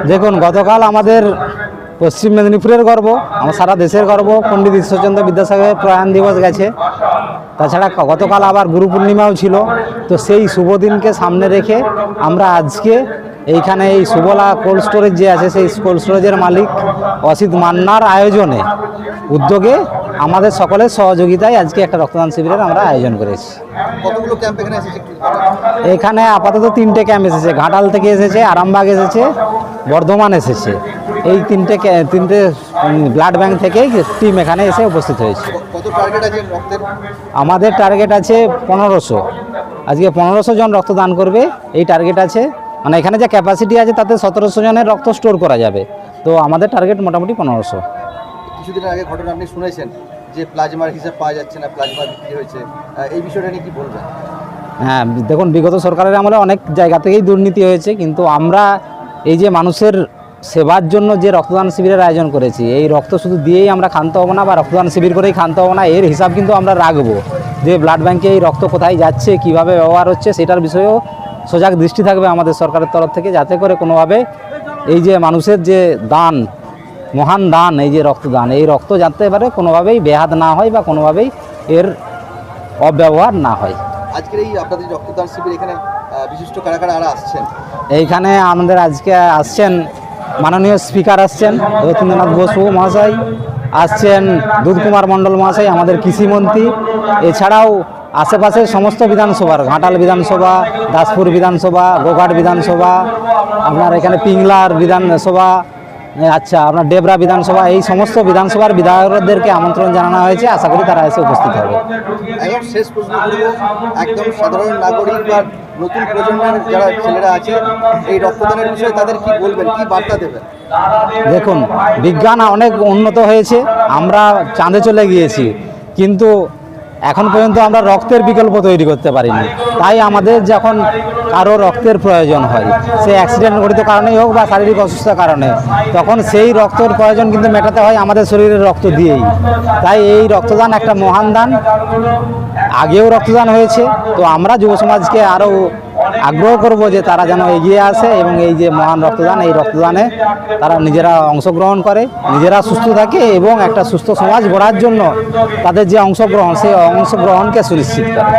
দেখুন, গতকাল আমাদের পশ্চিম মেদিনীপুরের গর্ব, আমার সারা দেশের গর্ব, পণ্ডিত ঈশ্বরচন্দ্র বিদ্যাসাগরের প্রয়াণ দিবস গেছে। তাছাড়া গতকাল আবার গুরু পূর্ণিমাও ছিল। তো সেই শুভ দিনকে সামনে রেখে আমরা আজকে এইখানে এই সুবলা কোল্ড স্টোরেজ যে আছে, সেই কোল্ড স্টোরেজের মালিক অসিত মান্নার আয়োজনে, উদ্যোগে, আমাদের সকলের সহযোগিতায় আজকে একটা রক্তদান শিবিরের আমরা আয়োজন করেছি। কতগুলো ক্যাম্প এখানে এসেছে? এখানে আপাতত 3টে ক্যাম্প এসেছে। ঘাটাল থেকে এসেছে, আরামবাগ এসেছে, বর্ধমান এসেছে। এই তিনটে ব্লাড ব্যাংক থেকেই টিম এখানে এসে উপস্থিত হয়েছে। কত টার্গেট আছে রক্তের? আমাদের টার্গেট আছে 1500। আজকে 1500 জন রক্তদান করবে এই টার্গেট আছে। মানে এখানে যে ক্যাপাসিটি আছে তাতে 1700 জনের রক্ত স্টোর করা যাবে। তো আমাদের টার্গেট মোটামুটি 1500। কিছুদিন আগে ঘটনা আপনি শুনেছেন যে প্লাজমার হিসাব পাওয়া যাচ্ছে না, প্লাজমা বিক্রি হয়েছে, এই বিষয়টা নিয়ে কি বলবেন? হ্যাঁ, দেখুন, বিগত সরকারের আমলে অনেক জায়গা থেকেই দুর্নীতি হয়েছে, কিন্তু আমরা এই যে মানুষের সেবার জন্য যে রক্তদান শিবিরের আয়োজন করেছি, এই রক্ত শুধু দিয়েই আমরা ক্ষান্ত হব না বা রক্তদান শিবির করেই ক্ষান্ত হব না। এর হিসাব কিন্তু আমরা রাখবো যে ব্লাড ব্যাংকে এই রক্ত কোথায় যাচ্ছে, কিভাবে ব্যবহার হচ্ছে, সেটার বিষয়েও সজাগ দৃষ্টি থাকবে আমাদের সরকারের তরফ থেকে, যাতে করে কোনোভাবে এই যে মানুষের যে দান, মহান দান, এই যে রক্তদান, এই রক্ত যাতে পারে কোনোভাবেই ব্যাহত না হয় বা কোনোভাবেই এর অব্যবহার না হয়। আজকের এই আপনাদের রক্তদান শিবির এখানে বিশিষ্ট কারা কারা আসছেন? এইখানে আমাদের আজকে আসছেন মাননীয় স্পিকার, আসছেন রবীন্দ্রনাথ বসু মহাশয়, আসছেন দুধকুমার মণ্ডল মহাশয়, আমাদের কৃষিমন্ত্রী। এছাড়াও আশেপাশের সমস্ত বিধানসভার, ঘাটাল বিধানসভা, দাসপুর বিধানসভা, গোঘাট বিধানসভা, আপনার এখানে পিংলার বিধানসভা, আচ্ছা আপনার ডেবরা বিধানসভা, এই সমস্ত বিধানসভার বিধায়কদেরকে আমন্ত্রণ জানানো হয়েছে। আশা করি তারা এসে উপস্থিত হবে। এখন শেষ প্রশ্ন করব, একদম সাধারণ নাগরিক বা নতুন প্রজন্মের যারা ছেলেরা আছে, এই রক্তদানের বিষয়ে তাদের কি বলবেন, কি বার্তা দেবেন? দেখুন, বিজ্ঞান অনেক উন্নত হয়েছে, আমরা চাঁদে চলে গিয়েছি, কিন্তু এখন পর্যন্ত আমরা রক্তের বিকল্প তৈরি করতে পারিনি। তাই আমাদের যখন কারো রক্তের প্রয়োজন হয়, সে অ্যাক্সিডেন্ট ঘটিত কারণেই হোক বা শারীরিক অসুস্থতার কারণে, তখন সেই রক্তের প্রয়োজন কিন্তু মেটাতে হয় আমাদের শরীরের রক্ত দিয়েই। তাই এই রক্তদান একটা মহান দান। আগেও রক্তদান হয়েছে, তো আমরা যুব সমাজকে আরও আগ্রহ করব যে তারা যেন এগিয়ে আসে এবং এই যে মহান রক্তদান, এই রক্তদানে তারা নিজেরা অংশগ্রহণ করে, নিজেরা সুস্থ থাকে এবং একটা সুস্থ সমাজ গড়ার জন্য তাদের যে অংশগ্রহণ, সেই অংশগ্রহণকে সুনিশ্চিত করে।